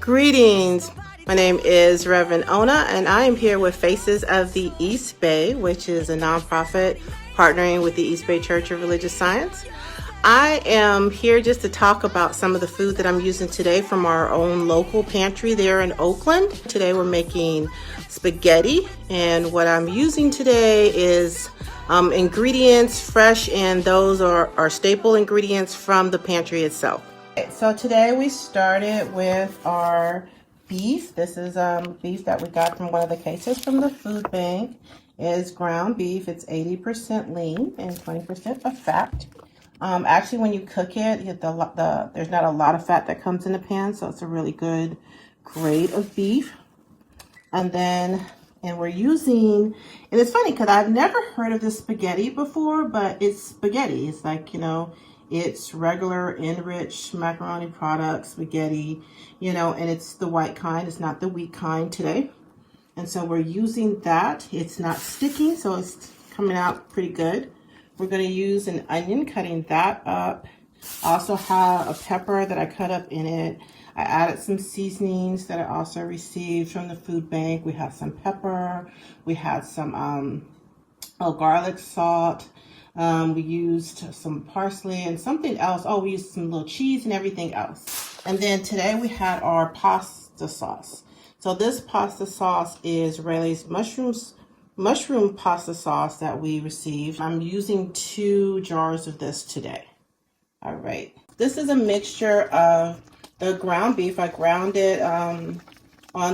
Greetings. My name is Reverend Ona, and I am here with Faces of the East Bay, which is a nonprofit partnering with the East Bay Church of Religious Science. I am here just to talk about some of the food that I'm using today from our own local pantry there in Oakland. Today we're making spaghetti, and what I'm using today is ingredients fresh, and those are staple ingredients from the pantry itself. So today we started with our beef. This is beef that we got from one of the cases from the food bank. It is ground beef. It's 80% lean and 20% of fat. Actually, when you cook it, there's not a lot of fat that comes in the pan, so it's a really good grade of beef. And we're using, and it's funny because I've never heard of this spaghetti before, but it's spaghetti. It's like, it's regular enriched macaroni product spaghetti, and it's the white kind. It's not the wheat kind today. And so we're using that. It's not sticking, so it's coming out pretty good. We're going to use an onion, cutting that up. I also have a pepper that I cut up in it. I added some seasonings that I also received from the food bank. We had some pepper. We had some garlic salt. We used some parsley and something else. Oh, we used some little cheese and everything else. And then today we had our pasta sauce. So this pasta sauce is Rayleigh's mushroom pasta sauce that we received. I'm using 2 jars of this today. All right. This is a mixture of the ground beef. I ground it on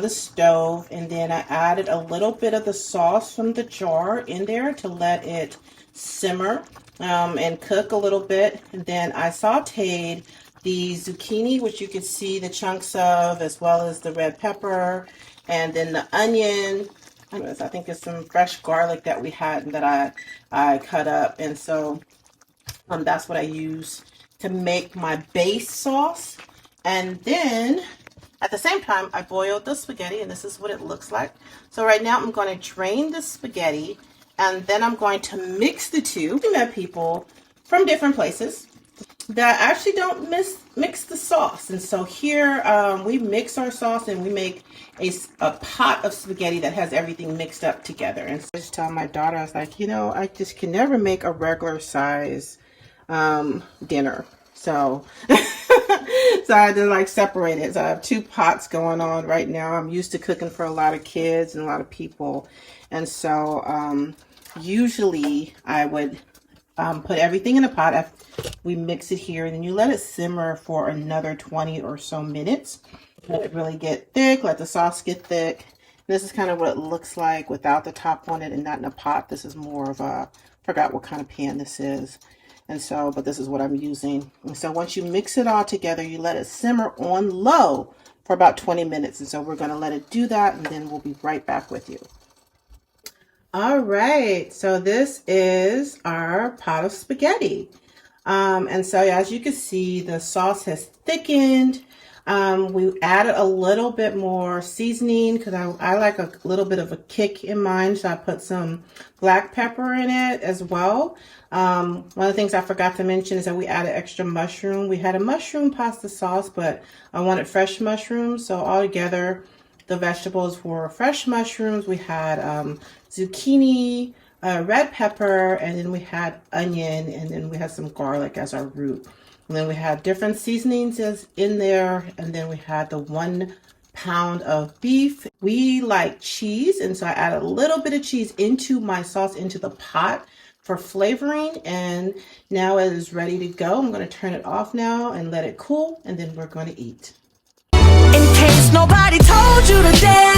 the stove, and then I added a little bit of the sauce from the jar in there to let it simmer and cook a little bit. And then I sauteed the zucchini, which you can see the chunks of, as well as the red pepper, and then the onion. I think it's some fresh garlic that we had and that I cut up. And so that's what I use to make my base sauce. And then at the same time, I boiled the spaghetti, and this is what it looks like. So right now I'm going to drain the spaghetti, and then I'm going to mix the two. We met people from different places that actually don't mix the sauce. And so here we mix our sauce, and we make a pot of spaghetti that has everything mixed up together. And so I just tell my daughter, I was like, I just can never make a regular size dinner. So so I had to separate it. So I have 2 pots going on right now. I'm used to cooking for a lot of kids and a lot of people. And so usually I would put everything in a pot. We mix it here, and then you let it simmer for another 20 or so minutes. Let it really get thick, let the sauce get thick. And this is kind of what it looks like without the top on it and not in a pot. This is more of a, forgot what kind of pan this is. And so, but this is what I'm using. And so once you mix it all together, you let it simmer on low for about 20 minutes. And so we're going to let it do that, and then we'll be right back with you. All right, so this is our pot of spaghetti. And so as you can see, the sauce has thickened. We added a little bit more seasoning because I like a little bit of a kick in mine. So I put some black pepper in it as well. One of the things I forgot to mention is that we added extra mushroom. We had a mushroom pasta sauce, but I wanted fresh mushrooms. So altogether, the vegetables were fresh mushrooms. We had zucchini, red pepper, and then we had onion, and then we had some garlic as our root. And then we had different seasonings in there, and then we had the 1 pound of beef. We like cheese, and so I added a little bit of cheese into my sauce, into the pot for flavoring. And now it is ready to go. I'm going to turn it off now and let it cool, and then we're going to eat. In case nobody told you today.